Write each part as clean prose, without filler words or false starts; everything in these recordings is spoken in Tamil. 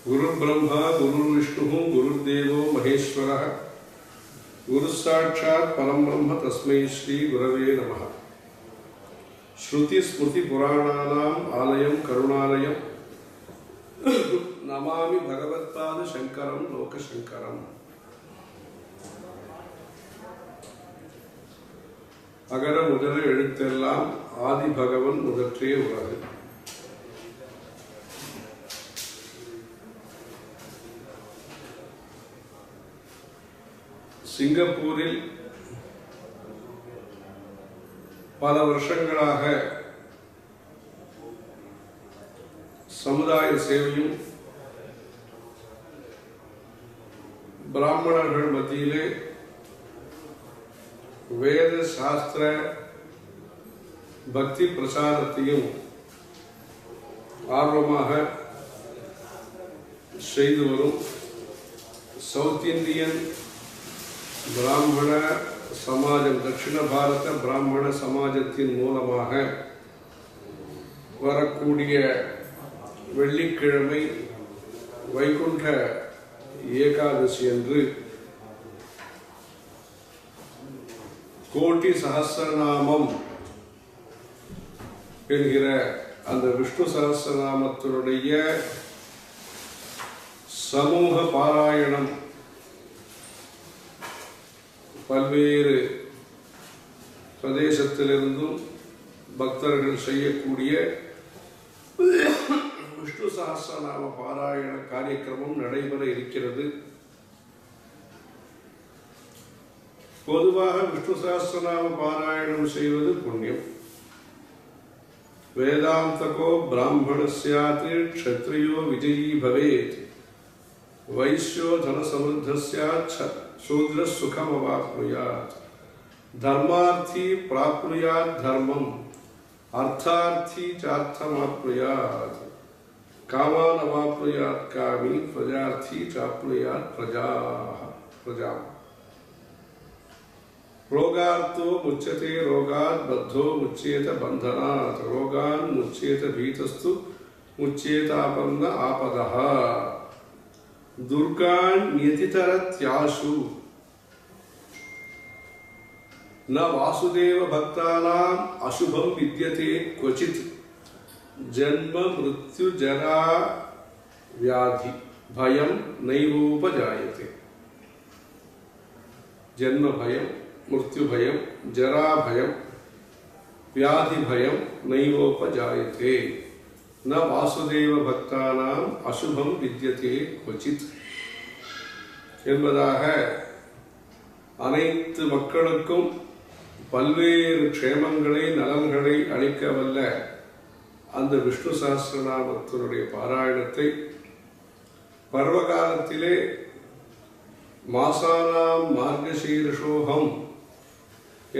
गुरु ब्रह्मा गुरु विष्णु गुरुदेवो महेश्वरः गुरु साक्षात् परम ब्रह्म तस्मै श्री गुरवे नमः। श्रुति स्मृति पुराणानाम् आलयं करुणालयं नमामि भगवत्पाद शंकरं लोकशंकरम्। अगर முதல எழுத்தெல்லாம் ஆதி பகவன் முதற்றே உலகு। சிங்கப்பூரில் பல வருஷங்களாக சமுதாய சேவையும் பிராமணர்கள் மத்தியிலே வேத சாஸ்திர பக்தி பிரசாரத்தையும் ஆர்வமாக செய்து வரும் சவுத் இந்தியன் பிராமண சமாஜம், தட்சிண பாரத பிராமண சமாஜத்தின் மூலமாக வரக்கூடிய வெள்ளிக்கிழமை வைகுண்ட ஏகாதசி என்று கோட்டி சஹஸ்ரநாமம் என்கிற அந்த விஷ்ணு சஹஸ்ரநாமத்தினுடைய சமூக பாராயணம் பல்வேறு பிரதேசத்திலிருந்தும் பக்தர்கள் செய்யக்கூடிய விஷ்ணு சஹஸ்ரநாம பாராயண காரியக்கிரமம் நடைபெற இருக்கிறது. பொதுவாக விஷ்ணு சஹஸ்ரநாம பாராயணம் செய்வது புண்ணியம். வேதாந்தகோ பிராமணஸ்யாத் க்ஷத்ரியோ விஜயீ பவேத் வைஸ்யோ தனசமృద్ధஸ்யாத் शूद्र सुखम अवाप्नुयात् धर्मार्थी प्राप्नुयात् धर्मम् अर्थार्थी चार्थमाप्नुयात् कामान् अवाप्नुयात् कामी प्रजार्थी चाप्नुयात् प्रजाम् रोगार्तो मुच्यते रोगात् बद्धो मुच्येत बन्धनात् रोगान् मुच्येत भीतस्तु मुच्येतापन्न आपदः दुर्गान् न्यतितरत्याशु न वासुदेव भक्तानाम् अशुभं विद्यते क्वचित् जन्म मृत्यु जरा व्याधि भयं नैवोपजायते। जन्म भयं मृत्यु भयं जरा भयं व्याधि भयं नैवोपजायते न वासुदेव भक्तानाम् अशुभं विद्यते क्वचित् என்பதாக அனைத்து மக்களுக்கும் பல்வேறு க்ஷேமங்களை நலன்களை அளிக்க வல்ல அந்த விஷ்ணு சஹஸ்ரநாமத்தினுடைய பாராயணத்தை பர்வகாலத்திலே மாசானாம் மார்கசீர்ஷோகம்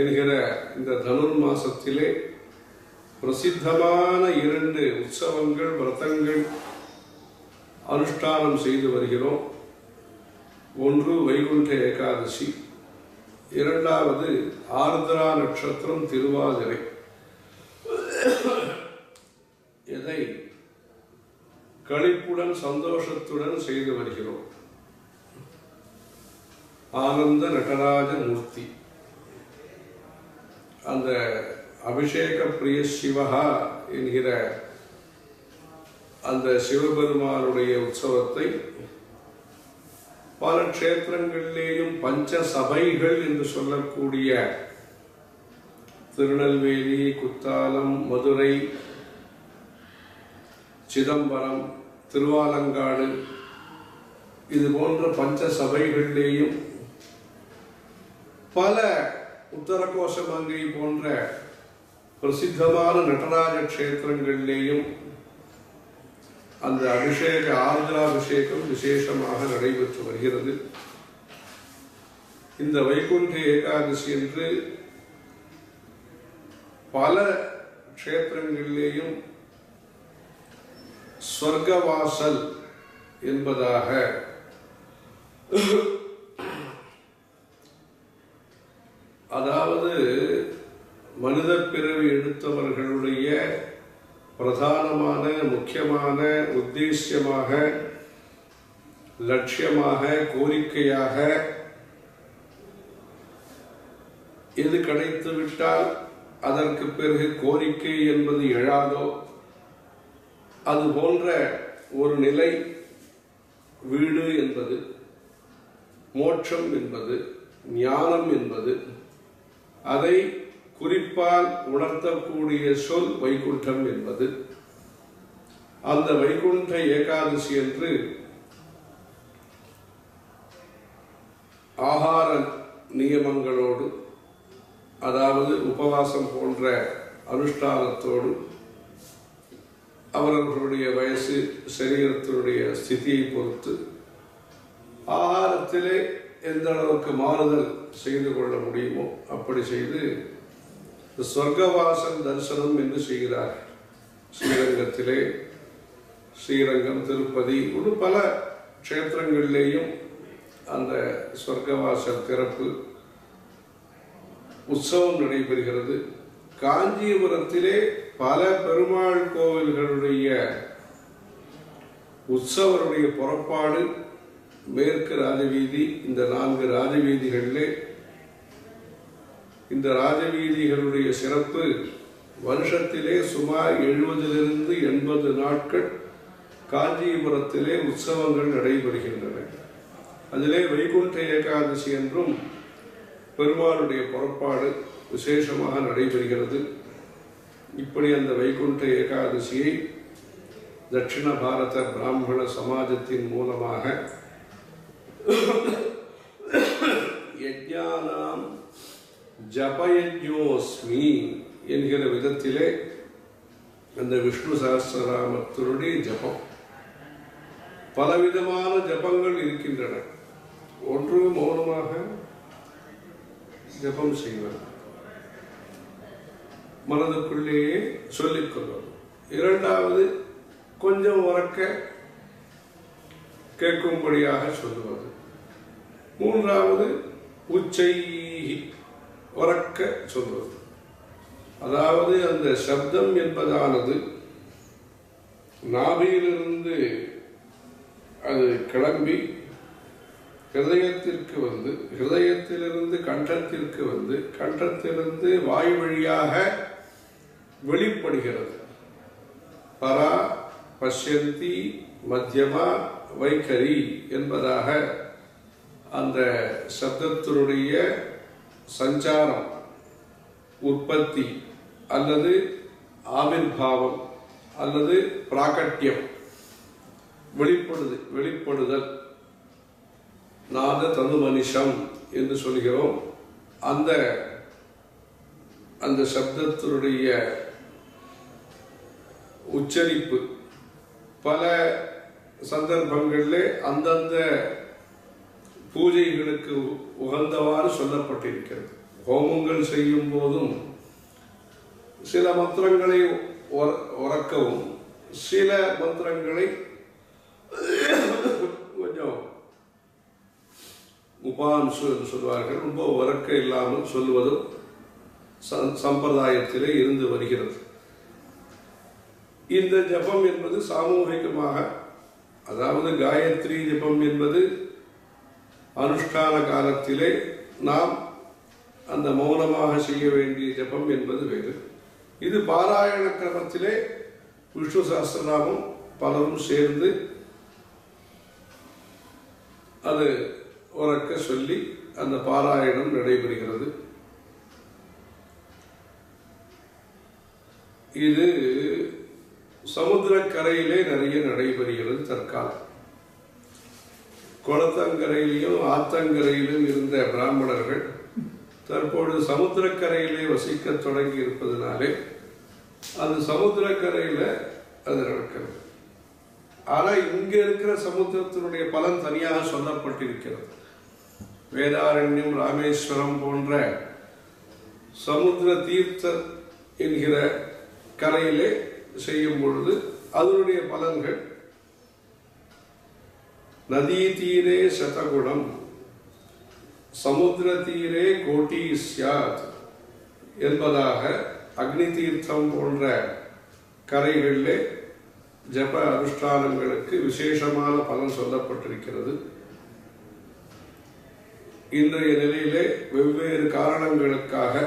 என்கிற இந்த தனுர் மாசத்திலே பிரசித்தமான 2 உற்சவங்கள் விரதங்கள் அனுஷ்டானம் செய்து வருகிறோம். ஒன்று வைகுண்ட ஏகாதசி, இரண்டாவது ஆர்திரா நட்சத்திரம் திருவாதிரை. இதை களிப்புடன் சந்தோஷத்துடன் செய்து வருகிறோம். ஆனந்த நடராஜ மூர்த்தி அந்த அபிஷேக பிரிய சிவஹா என்கிற அந்த சிவபெருமானுடைய உற்சவத்தை பல க்ஷேத்திரங்களிலேயும் பஞ்ச சபைகள் என்று சொல்லக்கூடிய திருநெல்வேலி, குத்தாலம், மதுரை, சிதம்பரம், திருவாலங்காடு இது போன்ற பஞ்ச சபைகளிலேயும் பல உத்தரகோசமங்கை போன்ற பிரசித்தமான நடராஜ க்ஷேத்திரங்களிலேயும் அந்த அபிஷேக ஆர்திராபிஷேகம் விசேஷமாக நடைபெற்று வருகிறது. இந்த வைகுண்ட ஏகாதசி என்று பல க்ஷேத்திரங்களிலேயும் ஸ்வர்கவாசல் என்பதாக அதாவது மனித பிறவி எடுத்தவர்களுடைய பிரதானமான முக்கியமான உத்தேசியமாக லட்சியமாக கோரிக்கையாக எது கிடைத்து விட்டால் அதற்கு பிறகு கோரிக்கை என்பது எழாதோ அது போன்ற ஒரு நிலை வீடு என்பது, மோட்சம் என்பது, ஞானம் என்பது, அதை குறிப்பால் உணர்த்தக்கூடிய சொல் வைகுண்டம் என்பது. அந்த வைகுண்ட ஏகாதசி என்று ஆகார நியமங்களோடு, அதாவது உபவாசம் போன்ற அனுஷ்டானத்தோடு, அவர்களுடைய வயசு சரீரத்தினுடைய ஸ்திதியை பொறுத்து ஆகாரத்திலே எந்த அளவுக்கு மாறுதல் செய்து கொள்ள முடியுமோ அப்படி செய்து ஸ்வர்கவாசம் தரிசனம் என்று செய்கிறார். ஸ்ரீரங்கத்திலே, ஸ்ரீரங்கம், திருப்பதி இன்னும் பல க்ஷேத்திரங்களிலேயும் அந்த ஸ்வர்கவாசல் திறப்பு உற்சவம் நடைபெறுகிறது. காஞ்சிபுரத்திலே பல பெருமாள் கோவில்களுடைய உற்சவருடைய புறப்பாடு மேற்கு ராஜவீதி, இந்த 4 ராஜவீதிகளிலே இந்த ராஜவீதிகளுடைய சிறப்பு வருஷத்திலே சுமார் 70 to 80 நாட்கள் காஞ்சிபுரத்திலே உற்சவங்கள் நடைபெறுகின்றன. அதிலே வைகுண்ட ஏகாதசி என்றும் பெருமாளுடைய புறப்பாடு விசேஷமாக நடைபெறுகிறது. இப்படி அந்த வைகுண்ட ஏகாதசியை தட்சிண பாரத பிராமண சமாஜத்தின் மூலமாக யஜ்ஞானாம் ஜபயஜ்ஞோஸ்மி என்கிற விதத்திலே அந்த விஷ்ணு சஹஸ்ரநாமத்தினுடைய ஜபம், பலவிதமான ஜபங்கள் இருக்கின்றன. ஒன்று மௌனமாக ஜபம் செய்வது, மனதுக்குள்ளேயே சொல்லிக் கொள்வது. இரண்டாவது கொஞ்சம் உறக்க கேட்கும்படியாக சொல்லுவது. மூன்றாவது உச்சை உறக்க சொல்வது. அதாவது அந்த சப்தம் என்பதானது நாபியிலிருந்து அது கிளம்பி ஹிருதயத்திற்கு வந்து, ஹிருதயத்திலிருந்து கண்டத்திற்கு வந்து, கண்டத்திலிருந்து வாய் வழியாக வெளிப்படுகிறது. பரா பஷ்யந்தி மத்தியமா வைகரி என்பதாக அந்த சப்தத்தினுடைய சஞ்சாரம், உற்பத்தி அல்லது ஆவிர்பாவம் அல்லது பிராகட்டியம், வெளிப்படுதல், நாத தனு மனிஷம் என்று சொல்கிறோம். அந்த அந்த சப்தத்தினுடைய உச்சரிப்பு பல சந்தர்ப்பங்களிலே அந்தந்த பூஜைகளுக்கு உகந்தவாறு சொல்லப்பட்டிருக்கிறது. ஹோமங்கள் செய்யும் போதும் சில மந்திரங்களை உறக்கவும், சில மந்திரங்களை கொஞ்சம் உபாம்சு என்று சொல்வார்கள், ரொம்ப உறக்க இல்லாமல் சொல்லுவதும் சம்பிரதாயத்திலே இருந்து வருகிறது. இந்த ஜபம் என்பது சாமூகிகமாக, அதாவது காயத்ரி ஜபம் என்பது அனுஷ்டான காலத்திலே நாம் அந்த மௌனமாக செய்ய வேண்டிய ஜபம் என்பது வேறு. இது பாராயண கிரமத்திலே விஷ்ணு சஹஸ்ரநாமம் பலரும் சேர்ந்து அது உறக்க சொல்லி அந்த பாராயணம் நடைபெறுகிறது. இது சமுத்திரக்கரையிலே நிறைய நடைபெறுகிறது. தற்காலம் குளத்தங்கரையிலும் ஆத்தங்கரையிலும் இருந்த பிராமணர்கள் தற்பொழுது சமுத்திரக்கரையிலே வசிக்க தொடங்கி இருப்பதனாலே அது சமுத்திரக்கரையில அது நடக்கிறது. ஆனால் இங்க இருக்கிற சமுத்திரத்தினுடைய பலன் தனியாக சொல்லப்பட்டிருக்கிறது. வேதாரண்யம், ராமேஸ்வரம் போன்ற சமுத்திர தீர்த்த என்கிற கரையிலே செய்யும் பொழுது அதனுடைய பலன்கள் நதி தீரே சதகுணம் சமுத்திர தீரே கோட்டி சியாத் என்பதாக அக்னி தீர்த்தம் போன்ற கரைகளிலே ஜப அனுஷ்டானங்களுக்கு விசேஷமான பலன் சொல்லப்பட்டிருக்கிறது. இன்றைய நிலையிலே வெவ்வேறு காரணங்களுக்காக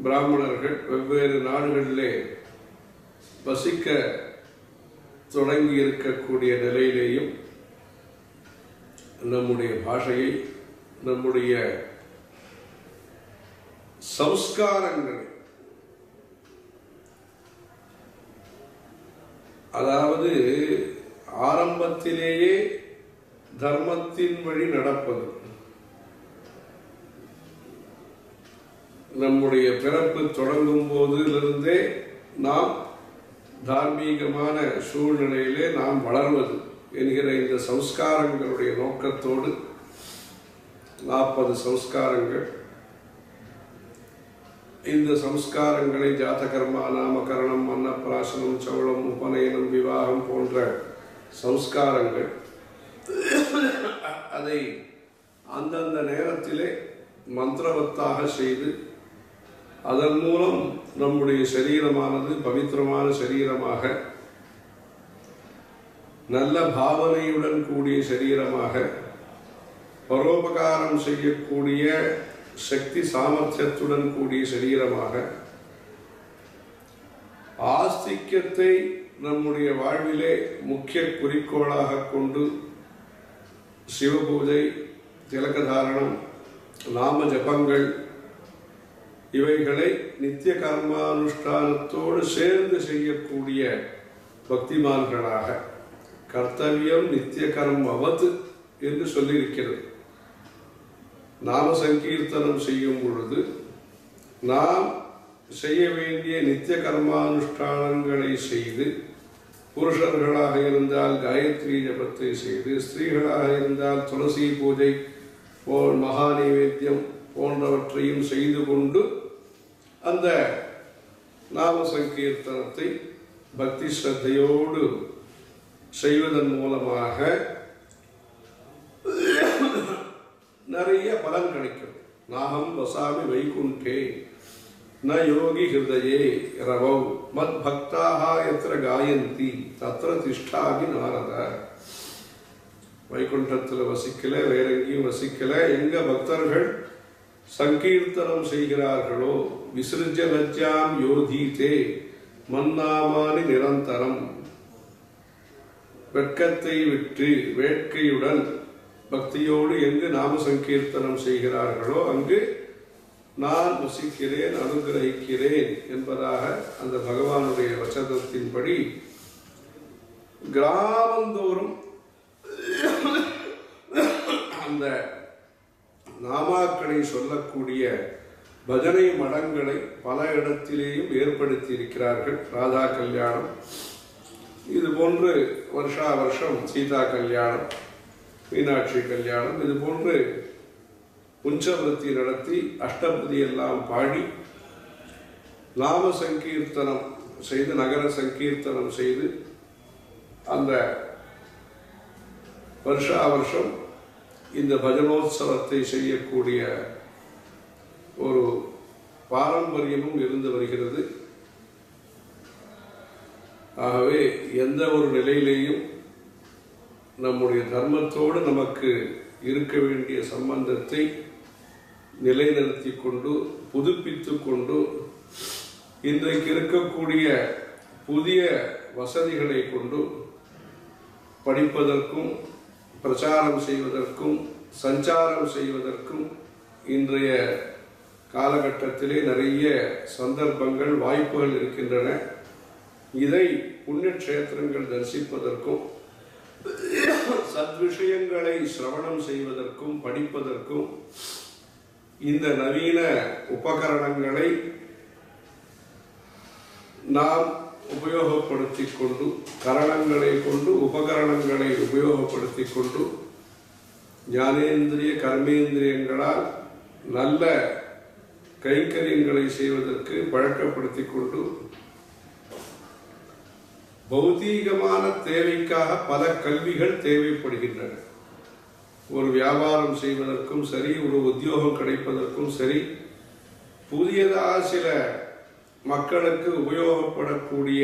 பிராமணர்கள் வெவ்வேறு நாடுகளிலே வசிக்க தொடங்கி இருக்கக்கூடிய நிலையிலேயும் நம்முடைய பாஷையை, நம்முடைய சம்ஸ்காரங்களை, அதாவது ஆரம்பத்திலேயே தர்மத்தின் வழி நடப்பது, நம்முடைய பிறப்பு தொடங்கும் போதிலிருந்தே நாம் தார்மீகமான சூழ்நிலையிலே நாம் வளர்வது என்கிற இந்த சம்ஸ்காரங்களுடைய நோக்கத்தோடு 40 சம்ஸ்காரங்கள், இந்த சம்ஸ்காரங்களை ஜாதகர்மா, நாமகரணம், அன்னப்பிராசனம், சௌளம், உபநயனம், விவாகம் போன்ற சம்ஸ்காரங்கள், அதை அந்தந்த நேரத்திலே மந்திரவத்தாக செய்து அதன் மூலம் நம்முடைய சரீரமானது பவித்திரமான சரீரமாக, நல்ல பாவனையுடன் கூடிய சரீரமாக, பரோபகாரம் செய்யக்கூடிய சக்தி சாமர்த்தியத்துடன் கூடிய சரீரமாக, ஆஸ்திக்யத்தை நம்முடைய வாழ்விலே முக்கிய குறிக்கோளாக கொண்டு சிவபூஜை, திலகதாரணம், நாம ஜபங்கள் இவைகளை நித்திய கர்மானுஷ்டானத்தோடு சேர்ந்து செய்யக்கூடிய பக்திமான்களாக, கர்த்தவியம் நித்திய கர்மவத் என்று சொல்லியிருக்கிறது. நாம சங்கீர்த்தனம் செய்யும் பொழுது நாம் செய்ய வேண்டிய நித்திய கர்மானுஷ்டானங்களை செய்து, புருஷர்களாக இருந்தால் காயத்ரி ஜபத்தை செய்து, ஸ்திரீகளாக இருந்தால் துளசி பூஜை போல் மகா நைவேத்தியம் போன்றவற்றையும் செய்து கொண்டு அந்த நாம சங்கீர்த்தனத்தை பக்தி ஸ்ரத்தையோடு செய்வதன் மூலமாக நிறைய பலன் கிடைக்கும். நாகம் வசாமி வைகுண்டே ந யோகி ஹிருதயே ரவௌ மத் பக்தாக எத்திர காயந்தி தத்திர திஷ்டாமி நாரத. வைகுண்டத்தில் வசிக்கல, வேற எங்கேயும் வசிக்கல, எங்க பக்தர்கள் சங்கீர்த்தனம் செய்கிறார்களோ, விசிருஜ லஜ்ஜாம் யோதீதே மன்னாமானி நிரந்தரம், வெட்கத்தை விட்டு வேட்கையுடன் பக்தியோடு எங்கு நாம சங்கீர்த்தனம் செய்கிறார்களோ அங்கு நான் வசிக்கிறேன், அனுகிரகிக்கிறேன் என்பதாக அந்த பகவானுடைய வசனத்தின்படி கிராமந்தோறும் அந்த நாமாக்களை சொல்லக்கூடிய பஜனை மடங்களை பல இடத்திலேயும் ஏற்படுத்தி இருக்கிறார்கள். ராதா கல்யாணம், இது போன்று வருஷா வருஷம் சீதா கல்யாணம், மீனாட்சி கல்யாணம், இது போன்று உஞ்சவருத்தி நடத்தி அஷ்டபதி எல்லாம் பாடி நாம சங்கீர்த்தனம் செய்து, நகர சங்கீர்த்தனம் செய்து அந்த வருஷா வருஷம் இந்த பஜனோத்சவத்தை செய்யக்கூடிய ஒரு பாரம்பரியமும் இருந்து வருகிறது. ஆகவே எந்த ஒரு நிலையிலேயும் நம்முடைய தர்மத்தோடு நமக்கு இருக்க வேண்டிய சம்பந்தத்தை நிலைநிறுத்தி கொண்டு, புதுப்பித்து கொண்டு, இன்றைக்கு இருக்கக்கூடிய புதிய வசதிகளை கொண்டு படிப்பதற்கும், பிரச்சாரம் செய்வதற்கும், சஞ்சாரம் செய்வதற்கும் இன்றைய காலகட்டத்திலே நிறைய சந்தர்ப்பங்கள், வாய்ப்புகள் இருக்கின்றன. இதை புண்ணிய கஷேத்திரங்கள் தரிசிப்பதற்கும், சத்விஷயங்களை சிரவணம் செய்வதற்கும், படிப்பதற்கும் இந்த நவீன உபகரணங்களை நாம் உபயோகப்படுத்திக் கொண்டு, கரணங்களை கொண்டு உபகரணங்களை உபயோகப்படுத்திக் கொண்டு, ஞானேந்திரிய கர்மேந்திரியங்களால் நல்ல கைங்கரியங்களை செய்வதற்கு பழக்கப்படுத்திக் கொண்டு, பௌதீகமான தேவைக்காக பல கல்விகள் தேவைப்படுகின்றன. ஒரு வியாபாரம் செய்வதற்கும் சரி, ஒரு உத்தியோகம் கிடைப்பதற்கும் சரி, புதியதாக சில மக்களுக்கு உபயோகப்படக்கூடிய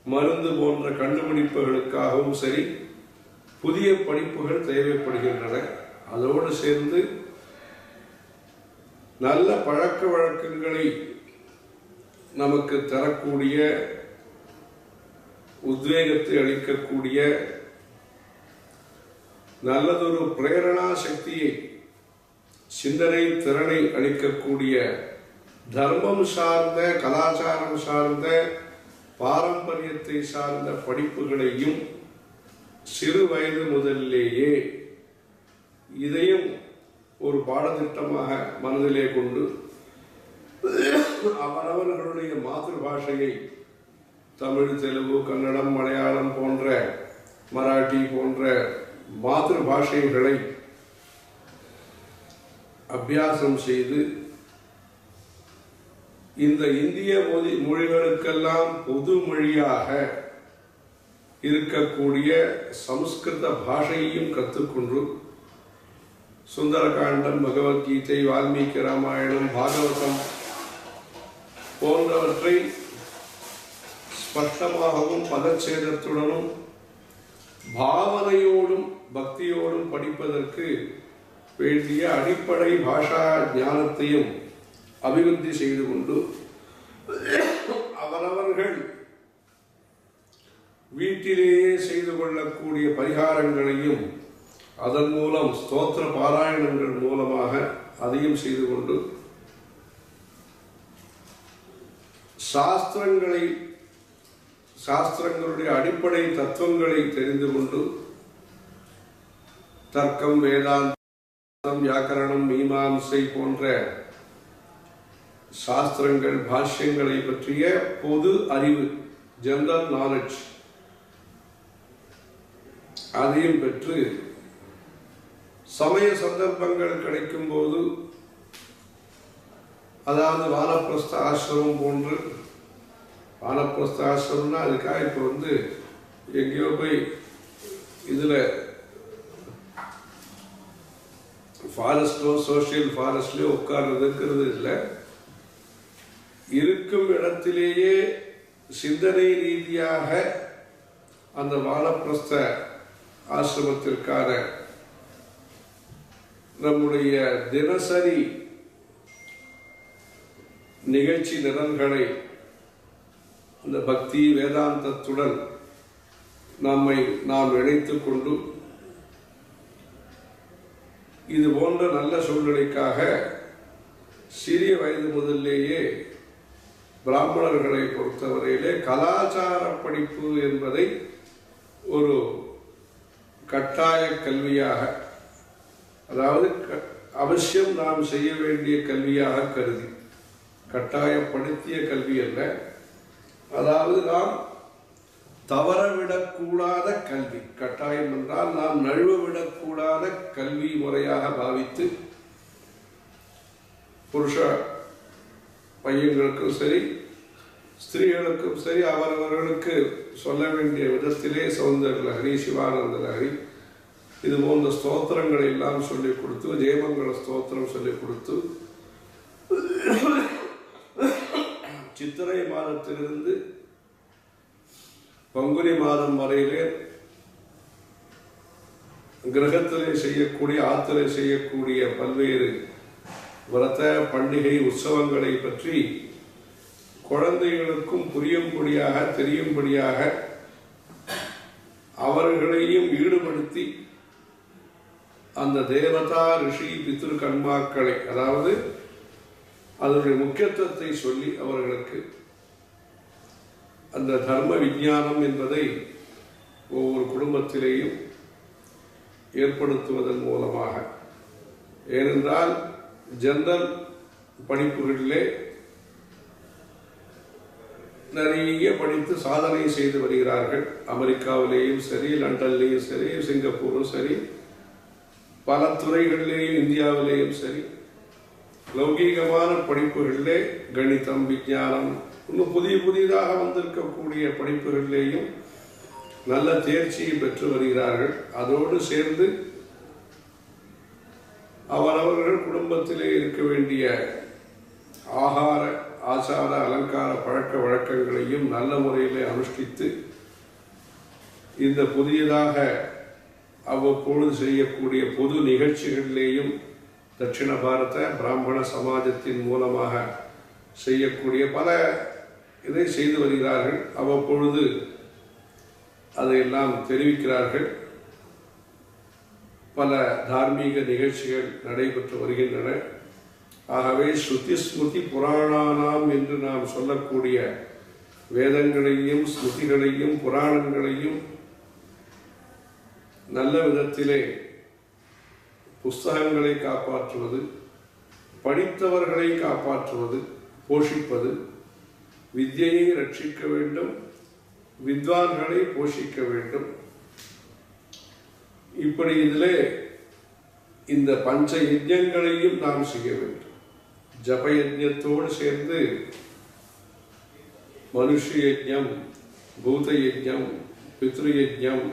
மருந்து போன்ற கண்டுபிடிப்புகளுக்காகவும் சரி புதிய படிப்புகள் தேவைப்படுகின்றன. அதோடு சேர்ந்து நல்ல பழக்க வழக்கங்களை நமக்கு தரக்கூடிய, உத்வேகத்தை அளிக்கக்கூடிய, நல்லதொரு பிரேரணா சக்தியை, சிந்தனை திறனை அளிக்கக்கூடிய, தர்மம் சார்ந்த, கலாச்சாரம் சார்ந்த, பாரம்பரியத்தை சார்ந்த படிப்புகளையும் சிறு வயது முதலிலேயே இதையும் ஒரு பாடத்திட்டமாக மனதிலே கொண்டு அவரவர்களுடைய மாதృபாஷையை தமிழ், தெலுங்கு, கன்னடம், மலையாளம் போன்ற, மராட்டி போன்ற மாதృபாஷைகளை அபியாசம் செய்து இந்த இந்திய மொழிகளுக்கெல்லாம் பொது மொழியாக இருக்கக்கூடிய சமஸ்கிருத பாஷையையும் கற்றுக்கொண்டு சுந்தரகாண்டம், பகவத்கீதை, வால்மீகி ராமாயணம், பாகவதம் போன்றவற்றை ஸ்பஷ்டமாகவும் பதச்சேதத்துடனும் பாவனையோடும் பக்தியோடும் படிப்பதற்கு வேண்டிய அடிப்படை பாஷா ஞானத்தையும் அபிவிருத்தி செய்து கொண்டு அவரவர்கள் வீட்டிலேயே செய்து கொள்ளக்கூடிய பரிகாரங்களையும் அதன் மூலம் ஸ்தோத்திர பாராயணங்கள் மூலமாக அதையும் செய்து கொண்டு சாஸ்திரங்களுடைய அடிப்படை தத்துவங்களை தெரிந்து கொண்டு தர்க்கம், வேதாந்தம், வியாக்கரணம், மீமாம்சை போன்ற சாஸ்திரங்கள், பாஷ்யங்களை பற்றிய பொது அறிவு, ஜெனரல் நாலேஜ், அதையும் பெற்று சமய சந்தர்ப்பங்கள் கிடைக்கும் போது, அதாவது வானப்பிரஸ்த ஆசிரமம் போன்று, வானப்பிரஸ்த ஆசிரமம்னா அதுக்காக இப்போ எங்கேயோ போய் இதில் ஃபாரஸ்டோ சோசியல் ஃபாரஸ்ட்லயோ உட்கார்றதுங்கிறது இல்லை. இருக்கும் இடத்திலேயே சிந்தனை ரீதியாக அந்த வானப்பிரஸ்த ஆசிரமத்திற்கான நம்முடைய தினசரி நிகழ்ச்சி நிரல்களை இந்த பக்தி வேதாந்தத்துடன் நாம் இணைத்துக் கொண்டு இது போன்ற நல்ல சூழ்நிலைக்காக சிறிய வயது முதலேயே பிராமணர்களை பொறுத்தவரையிலே கலாச்சார படிப்பு என்பதை ஒரு கட்டாய கல்வியாக, அதாவது அவசியம் நாம் செய்ய வேண்டிய கல்வியாக கருதி, கட்டாயப்படுத்திய கல்வி அல்ல, அதாவது நாம் தவறவிடக்கூடாத கல்வி. கட்டாயம் என்றால் நாம் நழுவவிடக்கூடாத கல்வி முறையாக பாவித்து புருஷ பையன்களுக்கும் சரி ஸ்திரீகளுக்கும் சரி அவரவர்களுக்கு சொல்ல வேண்டிய விதத்திலே சௌந்தர லஹரி, சிவானந்த லஹரி இது போன்ற ஸ்தோத்திரங்களை எல்லாம் சொல்லிக் கொடுத்து, ஜெயமங்கள ஸ்தோத்திரம் சொல்லிக் கொடுத்து சித்திரை மாதத்திலிருந்து பங்குனி மாதம் வரையிலே கிரகத்திலே செய்யக்கூடிய, ஆத்திரை செய்யக்கூடிய பல்வேறு விரத பண்டிகை உற்சவங்களை பற்றி குழந்தைகளுக்கும் புரியும்படியாக, தெரியும்படியாக அவர்களையும் ஈடுபடுத்தி அந்த தேவதா, ரிஷி, பித்ரு கர்மாக்களை, அதாவது அதனுடைய முக்கியத்துவத்தை சொல்லி அவர்களுக்கு அந்த தர்ம விஞ்ஞானம் என்பதை ஒவ்வொரு குடும்பத்திலேயும் ஏற்படுத்துவதன் மூலமாக, ஏனென்றால் ஜெனரல் படிப்புகளிலே நிறைய படித்து சாதனை செய்து வருகிறார்கள். அமெரிக்காவிலேயும் சரி, லண்டன்லேயும் சரி, சிங்கப்பூரும் சரி, பல துறைகளிலேயும் இந்தியாவிலேயும் சரி, லௌகீகமான படிப்புகளிலே கணிதம், விஞ்ஞானம், இன்னும் புதிதாக வந்திருக்கக்கூடிய படிப்புகளிலேயும் நல்ல தேர்ச்சியை பெற்று வருகிறார்கள். அதோடு சேர்ந்து அவரவர்கள் குடும்பத்திலே இருக்க வேண்டிய ஆகார ஆசார அலங்கார பழக்க வழக்கங்களையும் நல்ல முறையிலே அனுஷ்டித்து இந்த புதியதாக அவ்வப்பொழுது செய்யக்கூடிய பொது நிகழ்ச்சிகளிலேயும் தட்சிண பாரத பிராமண சமாஜத்தின் மூலமாக செய்யக்கூடிய பல இதை செய்து வருகிறார்கள். அவ்வப்பொழுது அதையெல்லாம் தெரிவிக்கிறார்கள். பல தார்மீக நிகழ்ச்சிகள் நடைபெற்று வருகின்றன. ஆகவே ஸ்ருதி ஸ்மிருதி புராணானாம் என்று நாம் சொல்லக்கூடிய வேதங்களையும் ஸ்மிருதிகளையும் புராணங்களையும் நல்ல விதத்திலே புஸ்தகங்களை காப்பாற்றுவது, படித்தவர்களை காப்பாற்றுவது, போஷிப்பது, வித்யையை ரட்சிக்க வேண்டும், வித்வான்களை போஷிக்க வேண்டும். இப்படி இதிலே இந்த பஞ்ச யஜ்ஞங்களையும் நாம் செய்ய வேண்டும். ஜப யஜ்ஞத்தோடு சேர்ந்து மனுஷ யஜ்ஞம், பூத யஜ்ஞம், பித்ரு யஜ்ஞம்,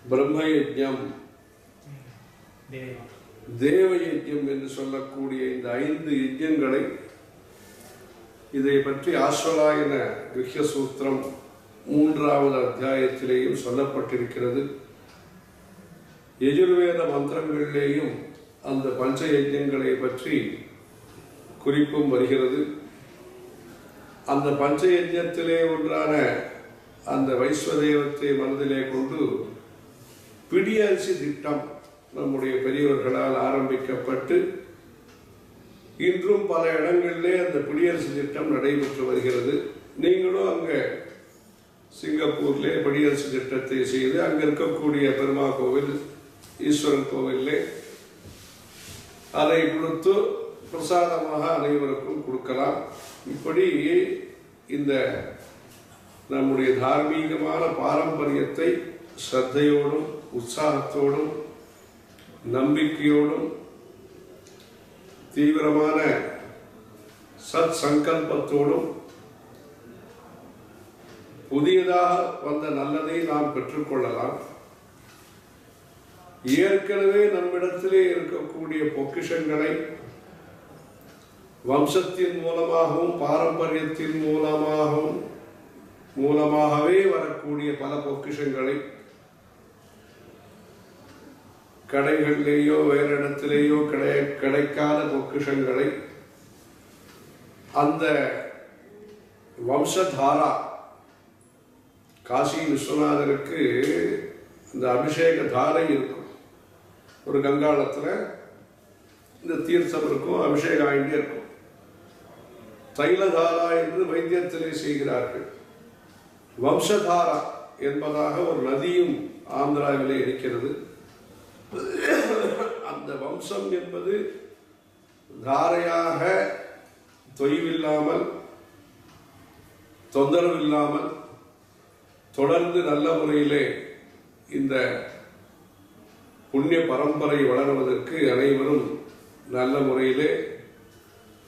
பிரம்ம யஜ்ஞம், தேவ யஜ்ஞம் என்று சொல்லக்கூடிய இந்த 5 யஜ்ஞங்களை இதை பற்றி ஆஸ்வலாயன கிருஹ்ய சூத்திரம் 3வது அத்தியாயத்திலேயும் சொல்லப்பட்டிருக்கிறது. யஜுர்வேத மந்திரங்களிலேயும் அந்த பஞ்ச யஜ்ஞங்களை பற்றி குறிப்பும் வருகிறது. அந்த பஞ்ச யஜ்ஞத்திலே ஒன்றான அந்த வைஸ்வதேவத்தை மனதிலே கொண்டு பிடியரிசி திட்டம் நம்முடைய பெரியவர்களால் ஆரம்பிக்கப்பட்டு இன்றும் பல இடங்களிலே அந்த பிடியரிசி திட்டம் நடைபெற்று வருகிறது. நீங்களும் அங்கே சிங்கப்பூர்லே பிடியரிசி திட்டத்தை செய்து அங்கே இருக்கக்கூடிய பெருமா கோவில், ஈஸ்வரன் கோவிலே அதை கொடுத்து பிரசாதமாக அனைவருக்கும் கொடுக்கலாம். இப்படி இந்த நம்முடைய தார்மீகமான பாரம்பரியத்தை ஸ்ரத்தையோடும் உற்சாகத்தோடும் நம்பிக்கையோடும் தீவிரமான சத் சங்கல்பத்தோடும் புதியதாக வந்த நல்லதை நாம் பெற்றுக்கொள்ளலாம். ஏற்கனவே நம்மிடத்திலே இருக்கக்கூடிய பொக்கிஷங்களை வம்சத்தின் மூலமாகவும் பாரம்பரியத்தின் மூலமாகவே வரக்கூடிய பல பொக்கிஷங்களை கடைகளிலேயோ வேறு இடத்திலேயோ கிடைக்காத பொக்கிஷங்களை அந்த வம்சதாரா காசி விஸ்வநாதருக்கு இந்த அபிஷேக தாரை இருக்கும். ஒரு கங்காளத்தில் இந்த தீர்த்தம் இருக்கும், அபிஷேகம் ஆகிட்டே இருக்கும். தைலதாரா என்று வைத்தியத்திலே செய்கிறார்கள். வம்சதாரா என்பதாக ஒரு நதியும் ஆந்திராவிலே இருக்கிறது. அந்த வம்சம் என்பது தாரையாக தொய்வில்லாமல் தொந்தரவு இல்லாமல் தொடர்ந்து நல்ல முறையிலே இந்த புண்ணிய பரம்பரை வளர்வதற்கு அனைவரும் நல்ல முறையிலே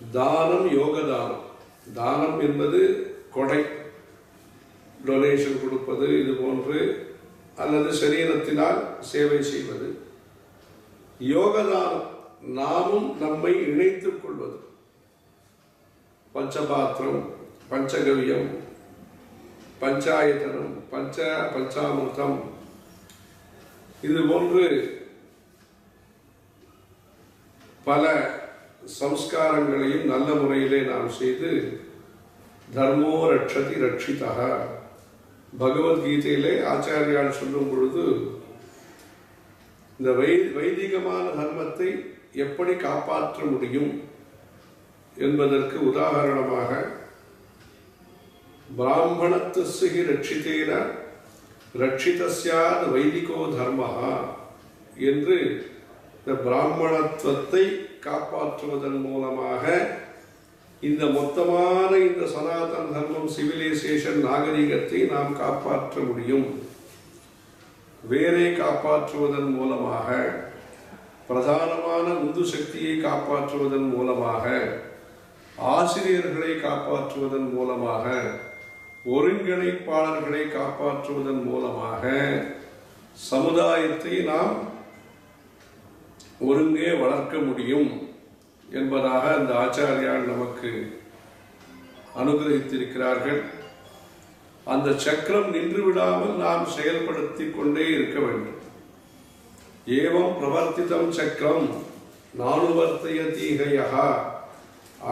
தானம், யோக தானம். தானம் என்பது கொடை, டொனேஷன் கொடுப்பது, இது போன்று அல்லது சரீரத்தினால் சேவை செய்வது. யோகதானம் நாமும் நம்மை இணைத்துக் கொள்வது. பஞ்சபாத்திரம், பஞ்சகவியம், பஞ்சாயத்தனம், பஞ்சாமிர்தம், இது போன்று பல சம்ஸ்காரங்களையும் நல்ல முறையிலே நாம் செய்து தர்மோ ரட்சதி ரட்சிதா. பகவத்கீதையிலே ஆச்சாரியால் சொல்லும் பொழுது இந்த வைதிகமான தர்மத்தை எப்படி காப்பாற்ற முடியும் என்பதற்கு உதாரணமாக பிராமணத்துஸ்ஸி ரட்சிதேன ரட்சிதஸ்யாத் வைதிகோ தர்மஹா என்று இந்த பிராமணத்துவத்தை காப்பாற்றுவதன் மூலமாக இந்த மொத்தமான இந்த சனாதன தர்மம், சிவிலைசேஷன், நாகரிகத்தை நாம் காப்பாற்ற முடியும். வேரை காப்பாற்றுவதன் மூலமாக, பிரதானமான உந்து சக்தியை காப்பாற்றுவதன் மூலமாக, ஆசிரியர்களை காப்பாற்றுவதன் மூலமாக, ஒருங்கிணைப்பாளர்களை காப்பாற்றுவதன் மூலமாக சமுதாயத்தை நாம் ஒருங்கே வளர்க்க முடியும் என்பதாக அந்த ஆச்சாரியால் நமக்கு அனுகிரகித்திருக்கிறார்கள். அந்த சக்கரம் நின்று விடாமல் நாம் செயல்படுத்தி கொண்டே இருக்க வேண்டும். ஏவம் பிரவர்த்திதம் சக்கரம் நானுவர்த்தயதீஹயஹா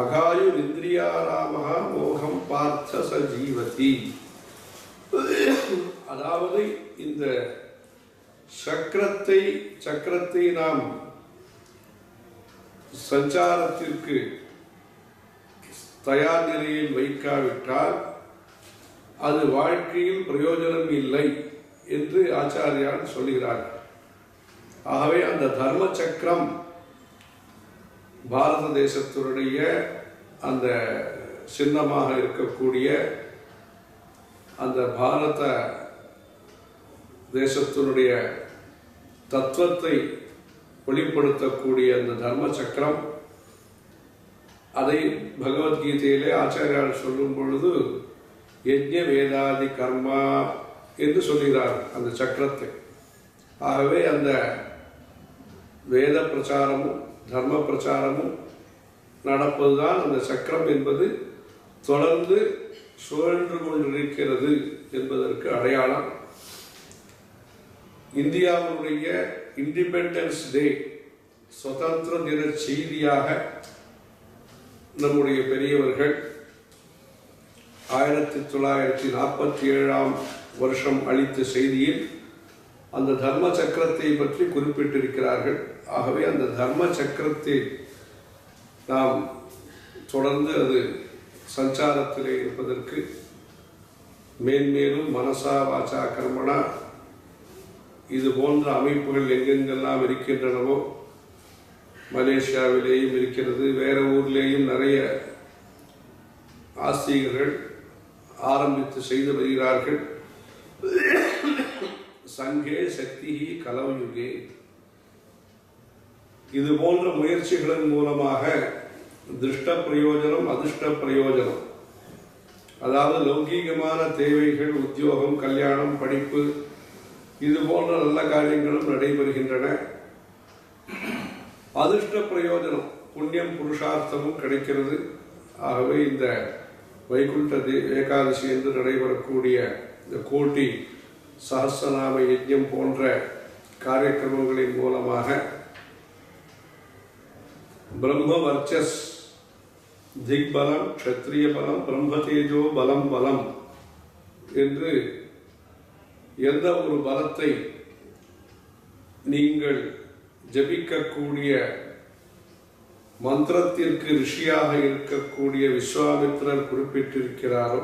அகாயு இந்திரியாராமஹா மோகம் பார்த்த சஜீவதி. அதாவது இந்த சக்கரத்தை நாம் சஞ்சாரத்திற்கு தயார் நிலையில் வைக்காவிட்டால் அது வாழ்க்கையில் பிரயோஜனம் இல்லை என்று ஆச்சாரியார் சொல்கிறார். ஆகவே அந்த தர்ம சக்கரம் பாரத தேசத்தினுடைய அந்த சின்னமாக இருக்கக்கூடிய அந்த பாரத தேசத்தினுடைய தத்துவத்தை வெளிப்படுத்தக்கூடிய அந்த தர்ம சக்கரம், அதை பகவத்கீதையிலே ஆச்சாரியார் சொல்லும் பொழுது யஜ்ஞ வேதாதி கர்மா என்று சொல்கிறார் அந்த சக்கரத்தை. ஆகவே அந்த வேத பிரச்சாரமும் தர்ம பிரச்சாரமும் நடப்பதுதான் அந்த சக்கரம் என்பது தொடர்ந்து சுழன்று கொண்டிருக்கிறது என்பதற்கு அடையாளம். இந்தியாவுடைய இண்டிபெண்டன்ஸ் டே சுதந்திர தின செய்தியாக நம்முடைய பெரியவர்கள் 1947ஆம் வருஷம் அளித்த செய்தியில் அந்த தர்ம சக்கரத்தை பற்றி குறிப்பிட்டிருக்கிறார்கள். ஆகவே அந்த தர்ம சக்கரத்தை நாம் தொடர்ந்து அது சஞ்சாரத்திலே இருப்பதற்கு மேன்மேலும் மனசா வாச்சா கர்மணா இது போன்ற அமைப்புகள் எங்கெங்கெல்லாம் இருக்கின்றனவோ, மலேசியாவிலேயும் இருக்கிறது, வேற ஊர்லேயும் நிறைய ஆஸ்திகர்கள் ஆரம்பித்து செய்து வருகிறார்கள். சங்கே சக்தி கலவயுகே. இது போன்ற முயற்சிகளின் மூலமாக திருஷ்ட பிரயோஜனம் அதிர்ஷ்ட பிரயோஜனம், அதாவது லௌகீகமான தேவைகள், உத்தியோகம், கல்யாணம், படிப்பு, இது போன்ற நல்ல காரியங்களும் நடைபெறுகின்றன. அதிர்ஷ்ட பிரயோஜனம் புண்ணியம் புருஷார்த்தமும் கிடைக்கிறது. ஆகவே இந்த வைகுண்ட ஏகாதசி என்று நடைபெறக்கூடிய இந்த கோட்டி சஹஸ்ரநாம யஜ்ஞம் போன்ற காரியக்கிரமங்களின் மூலமாக பிரம்ம வர்ச்சஸ், திக்பலம், க்ஷத்ரிய பலம், பிரம்மதேஜோ பலம் பலம் என்று எந்த ஒரு பலத்தை நீங்கள் ஜபிக்கக்கூடிய மந்திரத்திற்கு ரிஷியாக இருக்கக்கூடிய விஸ்வாமித்திரர் குறிப்பிட்டிருக்கிறாரோ,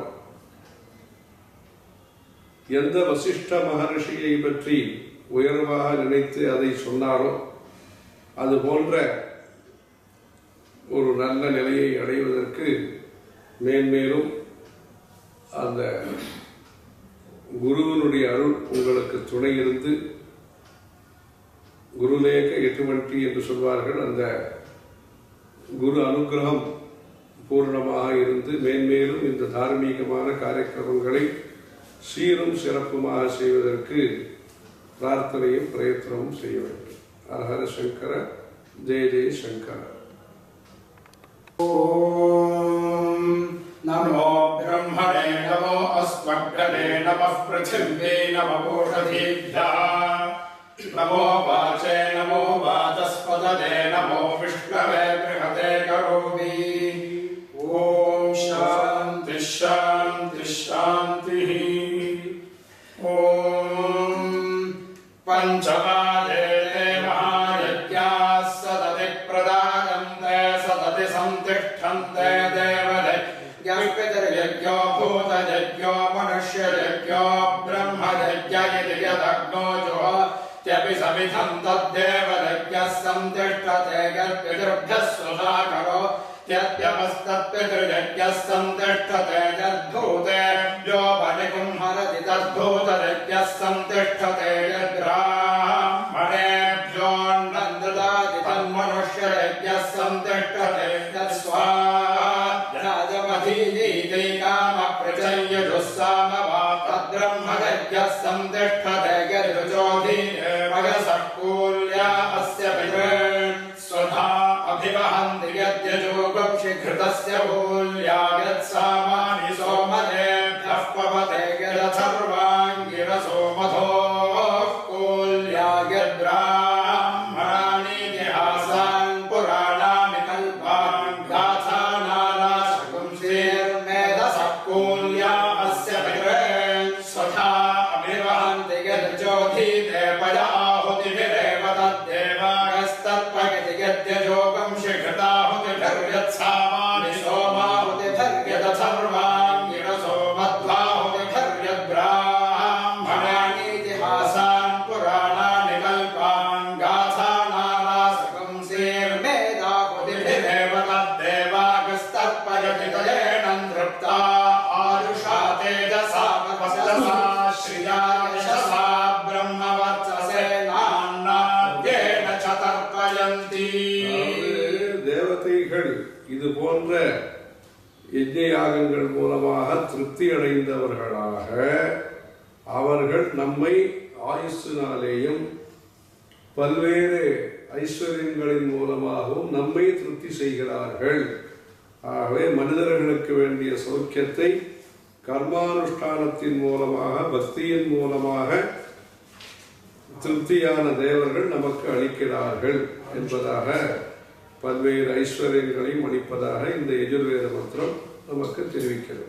எந்த வசிஷ்ட மகரிஷியை பற்றி உயர்வாக நினைத்து அதை சொன்னாரோ, அது போன்ற ஒரு நல்ல நிலையை அடைவதற்கு மேன்மேலும் அந்த குருவினுடைய அருள் உங்களுக்கு துணை இருந்து, குருலேக எட்டுவண்டி என்று சொல்வார்கள், அந்த குரு அனுகிரகம் பூர்ணமாக இருந்து மேன்மேலும் இந்த தார்மீகமான காரியக்கிரமங்களை சீரும் சிறப்புமாக செய்வதற்கு பிரார்த்தனையும் பிரயத்தனமும் செய்ய வேண்டும். ஹரஹர சங்கர, ஜெய ஜெய சங்கர. ஓம் நமோ பிரம்மணே நமோ அஸ்மக்ரே நமः ப்ருதிவ்யே நமோ ஓஷதீभ्यः நமோ வாசே நமோ வாசஸ்பதே நமோ விஷ்ணவே ப்ரஹதே கரோமி. ஓம் சாந்தி சாந்தி சாந்தி. ஓம் பஞ்சமாலே மகாயஜ்ஞாः சததி பிரதாயந்தே சததி சந்திஷ்டந்தே தேவயஜ்ஞோ பூதயஜ்ஞோ மனுஷ்யயஜ்ஞோ பிரம்மயஜ்ஞ இதி யதக்னோ ஜுஹோத்யபி சமிதம் தத்தேவயஜ்ஞः சந்திஷ்டதே யத்பிதృभ्यः சுதாகரோ யத்யமஸ்தத்பிதృயஜ்ஞः சந்திஷ்டதே யத்பூதேभ्यो பலிகும்ஹரதி தத்பூதயஜ்ஞः சந்திஷ்டதே யத்பிராமணேभ्यो நந்ததாதி தன்மனுஷ்யயஜ்ஞः சந்திஷ்டதே யத்ஸ்வாத்யாஜமதீதீதி காமப்ரஜயஜுஸ்ஸாமவா தத்பிரம்மயஜ்ஞः சந்திஷ்டதே யஜ்ஜோதீமகசக்கூல்யா அஸ்ய பிதॄன் ஸ்வதா அபிவஹந்தி யத்யஜோகம் शीघ्रता यदस्य भूल्या यत्सामानि सोमदेभ्यः पवते यदथर्वाङ्गिरसो मधोः कूल्या यद्ब्राह्मणानि इतिहासान् पुराणानि कल्पान् गाथानालाशकुंसेर्मेधसः कूल्या अस्य भिरेन् स्वथा अभिवहन्ति यज्ज्योतीते पयाहुतिभिरेव तद्देवागस्तत्पयति यद्यजोगं शिखताहुतिभिर्यत्सामानि सोमाहुतिभिर्यदथर्वाङ्गिरसो मध्वाहुतिभिर्यद्ब्राह्मणानि इतिहासान् पुराणानि कल्पान् गाथानालासकुंसेर्मेधाहुतिभिरेव तद्देवागस्तत्पयति तदेन तृप्ता आरुषा तेजसा वचसा श्रिया यशसा ब्रह्मवर्चसेनान्नाद्येन च तर्पयन्ति. தேவதைகள் இது போன்ற யஜ்ஞ யாகங்கள் மூலமாக திருப்தி அடைந்தவர்களாக அவர்கள் நம்மை ஆயுசினாலேயும் பல்வேறு ஐஸ்வர்யங்களின் மூலமாகவும் நம்மை திருப்தி செய்கிறார்கள். ஆகவே மனிதர்களுக்கு வேண்டிய சௌக்கியத்தை கர்மானுஷ்டானத்தின் மூலமாக பக்தியின் மூலமாக திருப்தியான தேவர்கள் நமக்கு அளிக்கிறார்கள் என்பதாக பல்வேறு ஐஸ்வர்யங்களையும் அளிப்பதாக இந்த யஜுர்வேத மந்திரம் நமக்கு தெரிவிக்கிறது.